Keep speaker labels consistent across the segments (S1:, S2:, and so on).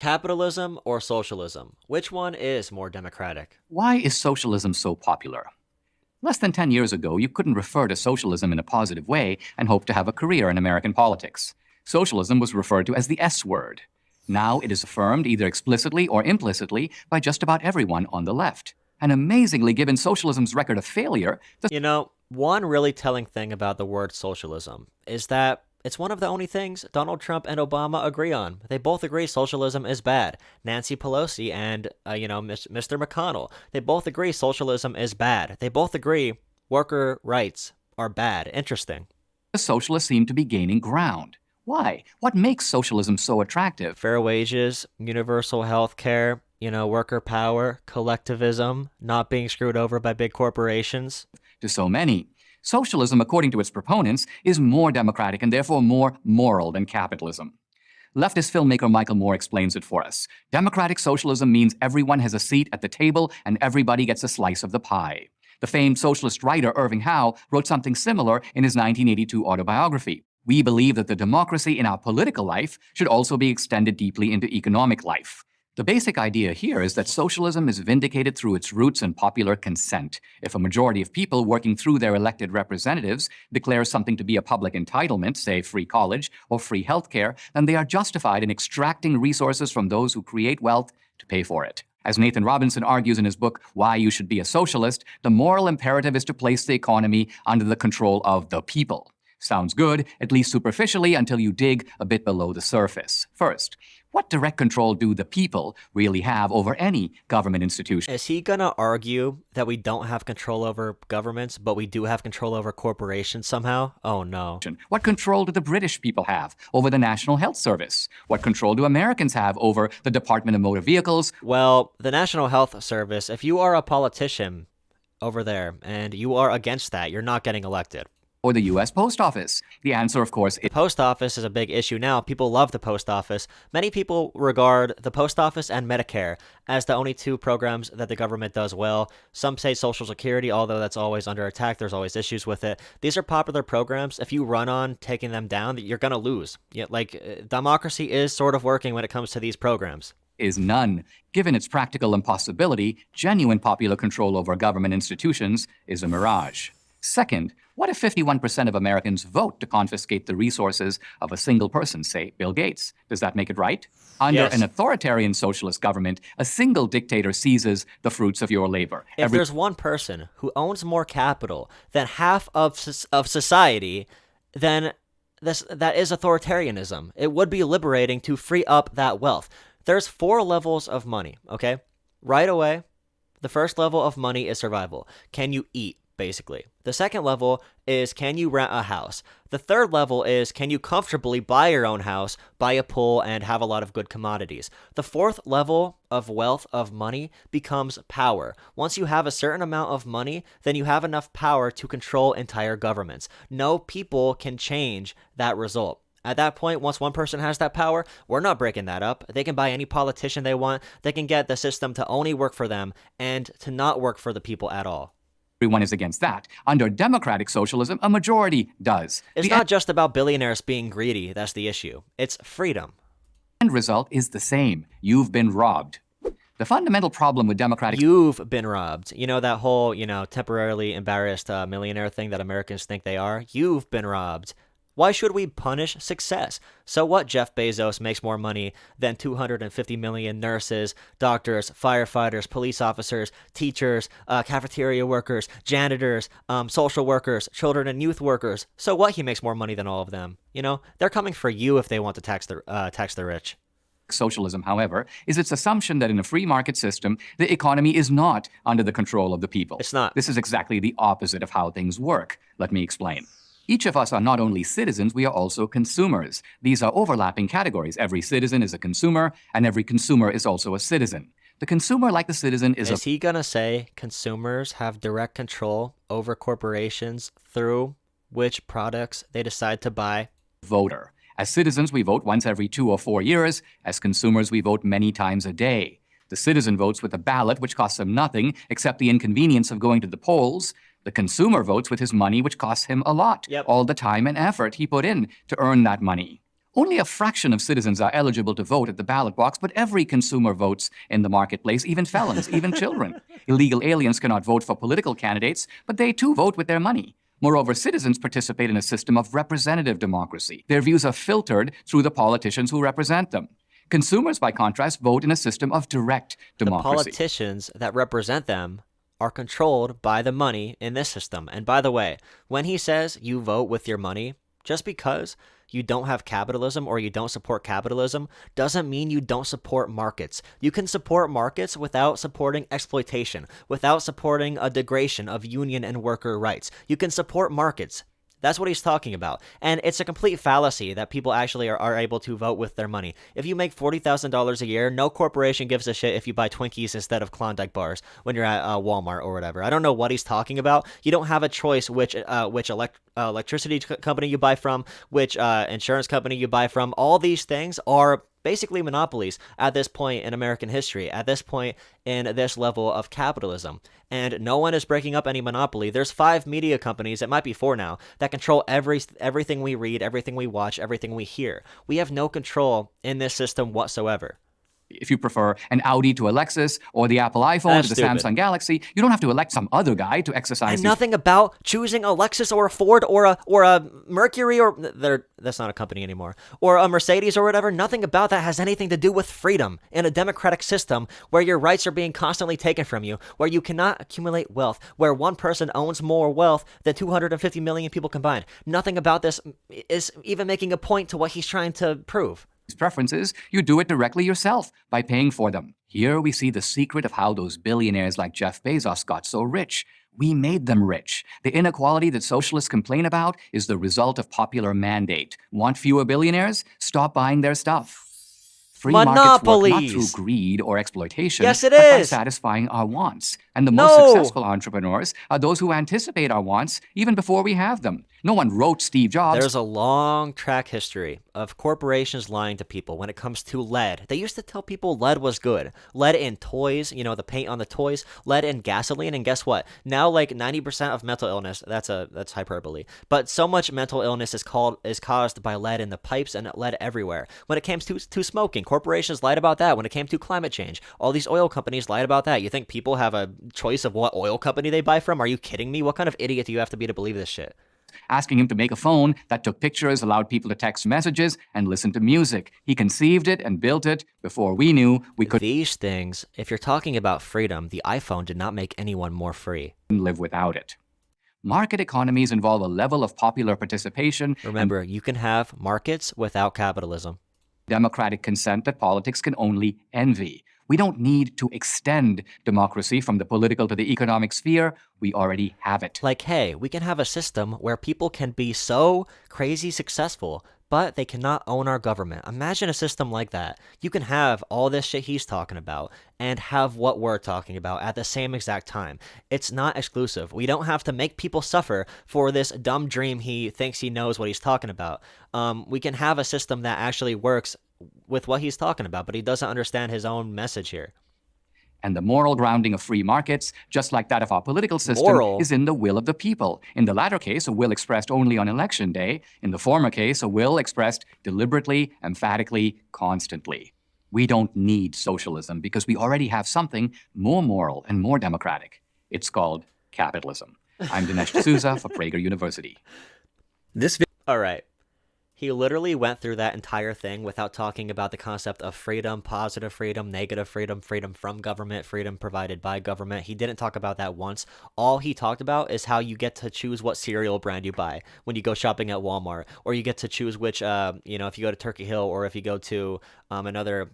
S1: Capitalism or socialism? Which one is more democratic?
S2: Why is socialism so popular? Less than 10 years ago, you couldn't refer to socialism in a positive way and hope to have a career in American politics. Socialism was referred to as the S word. Now it is affirmed either explicitly or implicitly by just about everyone on the left. And amazingly, given socialism's record of failure, the
S1: One really telling thing about the word socialism is that it's one of the only things Donald Trump and Obama agree on. They both agree socialism is bad. Nancy Pelosi and, Mr. McConnell, they both agree socialism is bad. They both agree worker rights are bad. Interesting.
S2: socialists seem to be gaining ground. Why? What makes socialism so attractive?
S1: Fair wages, universal health care, worker power, collectivism, not being screwed over by big corporations.
S2: To so many. Socialism, according to its proponents, is more democratic and therefore more moral than capitalism. Leftist filmmaker Michael Moore explains it for us. Democratic socialism means everyone has a seat at the table and everybody gets a slice of the pie. The famed socialist writer Irving Howe wrote something similar in his 1982 autobiography. We believe that the democracy in our political life should also be extended deeply into economic life. The basic idea here is that socialism is vindicated through its roots in popular consent. If a majority of people working through their elected representatives declare something to be a public entitlement, say free college or free healthcare, then they are justified in extracting resources from those who create wealth to pay for it. As Nathan Robinson argues in his book, Why You Should Be a Socialist, the moral imperative is to place the economy under the control of the people. Sounds good, at least superficially, until you dig a bit below the surface. First, what direct control do the people really have over any government institution?
S1: Is he gonna argue that we don't have control over governments, but we do have control over corporations somehow? Oh no.
S2: What control do the British people have over the National Health Service? What control do Americans have over the Department of Motor Vehicles?
S1: Well, the National Health Service, if you are a politician over there and you are against that, you're not getting elected.
S2: Or the U.S. Post Office? The answer, of course,
S1: The post office is a big issue now. People love the post office. Many people regard the post office and Medicare as the only two programs that the government does well. Some say Social Security, although that's always under attack. There's always issues with it. These are popular programs. If you run on taking them down, you're going to lose. Democracy is sort of working when it comes to these programs.
S2: Is none. Given its practical impossibility, genuine popular control over government institutions is a mirage. Second, what if 51% of Americans vote to confiscate the resources of a single person, say Bill Gates? Does that make it right? Under
S1: Yes.
S2: an authoritarian socialist government, a single dictator seizes the fruits of your labor.
S1: If there's one person who owns more capital than half of society, then that is authoritarianism. It would be liberating to free up that wealth. There's 4 levels of money, okay? Right away, the first level of money is survival. Can you eat? Basically. The second level is, can you rent a house? The third level is, can you comfortably buy your own house, buy a pool, and have a lot of good commodities? The fourth level of wealth, of money, becomes power. Once you have a certain amount of money, then you have enough power to control entire governments. No people can change that result. At that point, once one person has that power, we're not breaking that up. They can buy any politician they want. They can get the system to only work for them and to not work for the people at all.
S2: Everyone is against that. Under democratic socialism, a majority does.
S1: It's not just about billionaires being greedy. That's the issue. It's freedom.
S2: End result is the same. You've been robbed. The fundamental problem with democratic
S1: You've been robbed. That whole, temporarily embarrassed millionaire thing that Americans think they are. You've been robbed. Why should we punish success? So what Jeff Bezos makes more money than 250 million nurses, doctors, firefighters, police officers, teachers, cafeteria workers, janitors, social workers, children and youth workers. So what, he makes more money than all of them? They're coming for you if they want to tax the rich.
S2: socialism, however, is its assumption that in a free market system, the economy is not under the control of the people.
S1: It's not.
S2: This is exactly the opposite of how things work. Let me explain. Each of us are not only citizens, we are also consumers. These are overlapping categories. Every citizen is a consumer, and every consumer is also a citizen. The consumer, like the citizen,
S1: Is he gonna say consumers have direct control over corporations through which products they decide to buy?
S2: voter. As citizens, we vote once every 2 or 4 years. As consumers, we vote many times a day. The citizen votes with a ballot, which costs him nothing except the inconvenience of going to the polls. The consumer votes with his money, which costs him a lot,
S1: Yep.
S2: all the time and effort he put in to earn that money. Only a fraction of citizens are eligible to vote at the ballot box, but every consumer votes in the marketplace, even felons, even children. Illegal aliens cannot vote for political candidates, but they too vote with their money. Moreover, citizens participate in a system of representative democracy. Their views are filtered through the politicians who represent them. Consumers, by contrast, vote in a system of direct democracy.
S1: The politicians that represent them are controlled by the money in this system. And by the way, when he says you vote with your money, just because you don't have capitalism or you don't support capitalism doesn't mean you don't support markets. You can support markets without supporting exploitation, without supporting a degradation of union and worker rights. You can support markets. That's what he's talking about. And it's a complete fallacy that people actually are able to vote with their money. If you make $40,000 a year, no corporation gives a shit if you buy Twinkies instead of Klondike bars when you're at Walmart or whatever. I don't know what he's talking about. You don't have a choice which electricity company you buy from, which insurance company you buy from. All these things are basically monopolies at this point in American history, at this point in this level of capitalism. And no one is breaking up any monopoly. There's 5 media companies, it might be 4 now, that control everything we read, everything we watch, everything we hear. We have no control in this system whatsoever.
S2: If you prefer an Audi to a Lexus or the Apple iPhone to the Samsung Galaxy, you don't have to elect some other guy to exercise.
S1: And nothing about choosing a Lexus or a Ford or a Mercury or that's not a company anymore, or a Mercedes or whatever. Nothing about that has anything to do with freedom in a democratic system where your rights are being constantly taken from you, where you cannot accumulate wealth, where one person owns more wealth than 250 million people combined. Nothing about this is even making a point to what he's trying to prove.
S2: Preferences, you do it directly yourself by paying for them. Here we see the secret of how those billionaires like Jeff Bezos got so rich. We made them rich. The inequality that socialists complain about is the result of popular mandate. Want fewer billionaires? Stop buying their stuff. Free markets work not through greed or exploitation, but by satisfying our wants. And the most successful entrepreneurs are those who anticipate our wants even before we have them. No one wrote Steve Jobs.
S1: There's a long track history of corporations lying to people when it comes to lead. They used to tell people lead was good. Lead in toys, you know, the paint on the toys, lead in gasoline, and guess what? Now like 90% of mental illness, that's hyperbole, but so much mental illness is caused by lead in the pipes and lead everywhere. When it came to smoking, corporations lied about that. When it came to climate change, all these oil companies lied about that. You think people have a choice of what oil company they buy from? Are you kidding me? What kind of idiot do you have to be to believe this shit?
S2: Asking him to make a phone that took pictures, allowed people to text messages, and listen to music. He conceived it and built it before we knew we could.
S1: These things, if you're talking about freedom, the iPhone did not make anyone more free.
S2: Live without it. Market economies involve a level of popular participation.
S1: Remember, you can have markets without capitalism.
S2: Democratic consent that politics can only envy. We don't need to extend democracy from the political to the economic sphere. We already have it.
S1: Like, hey, we can have a system where people can be so crazy successful, but they cannot own our government. Imagine a system like that. You can have all this shit he's talking about and have what we're talking about at the same exact time. It's not exclusive. We don't have to make people suffer for this dumb dream he thinks he knows what he's talking about. We can have a system that actually works with what he's talking about, but he doesn't understand his own message here.
S2: And the moral grounding of free markets, just like that of our political system, is in the will of the people. In the latter case, a will expressed only on election day. In the former case, a will expressed deliberately, emphatically, constantly. We don't need socialism because we already have something more moral and more democratic. It's called capitalism. I'm Dinesh D'Souza for Prager University.
S1: All right. He literally went through that entire thing without talking about the concept of freedom, positive freedom, negative freedom, freedom from government, freedom provided by government. He didn't talk about that once. All he talked about is how you get to choose what cereal brand you buy when you go shopping at Walmart, or you get to choose which, if you go to Turkey Hill, or if you go to another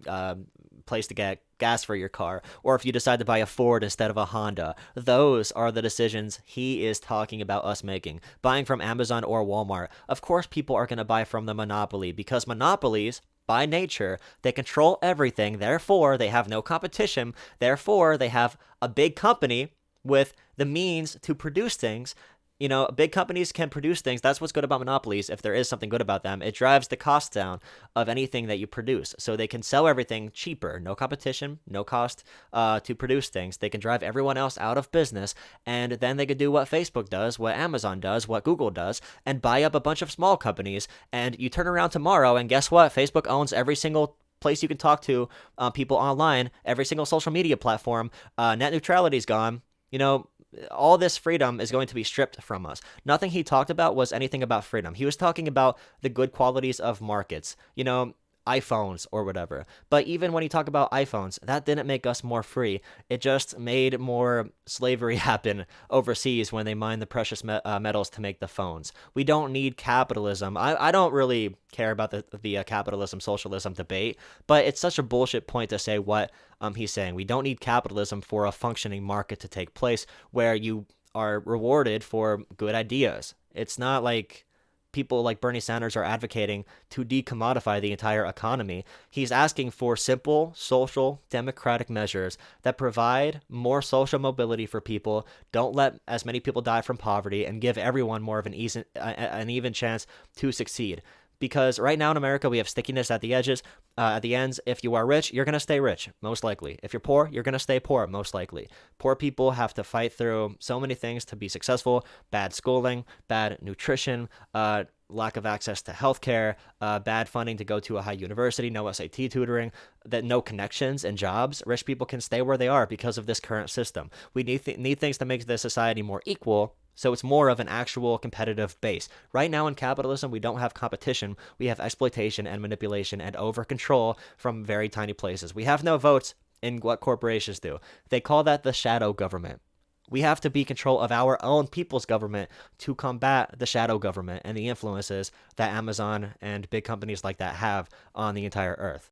S1: place to get gas for your car, or if you decide to buy a Ford instead of a Honda. Those are the decisions he is talking about us making. Buying from Amazon or Walmart. Of course people are going to buy from the monopoly, because monopolies, by nature, they control everything. Therefore, they have no competition. Therefore, they have a big company with the means to produce things Big companies can produce things. That's what's good about monopolies. If there is something good about them, it drives the cost down of anything that you produce. So they can sell everything cheaper, no competition, no cost to produce things. They can drive everyone else out of business, and then they could do what Facebook does, what Amazon does, what Google does, and buy up a bunch of small companies. And you turn around tomorrow, and guess what? Facebook owns every single place you can talk to people online, every single social media platform. Net neutrality's gone. All this freedom is going to be stripped from us. Nothing he talked about was anything about freedom. He was talking about the good qualities of markets, iPhones or whatever. But even when he talked about iPhones, that didn't make us more free. It just made more slavery happen overseas when they mine the precious metals to make the phones. We don't need capitalism. I don't really care about the capitalism socialism debate, but it's such a bullshit point to say what he's saying. We don't need capitalism for a functioning market to take place where you are rewarded for good ideas. It's not like people like Bernie Sanders are advocating to decommodify the entire economy. He's asking for simple, social, democratic measures that provide more social mobility for people, don't let as many people die from poverty, and give everyone more of an even chance to succeed. Because right now in America, we have stickiness at the edges, at the ends. If you are rich, you're going to stay rich, most likely. If you're poor, you're going to stay poor, most likely. Poor people have to fight through so many things to be successful: bad schooling, bad nutrition, lack of access to healthcare, bad funding to go to a high university, no SAT tutoring, no connections and jobs. Rich people can stay where they are because of this current system. We need things to make the society more equal, so it's more of an actual competitive base. Right now in capitalism, we don't have competition. We have exploitation and manipulation and over control from very tiny places. We have no votes in what corporations do. They call that the shadow government. We have to be in control of our own people's government to combat the shadow government and the influences that Amazon and big companies like that have on the entire earth.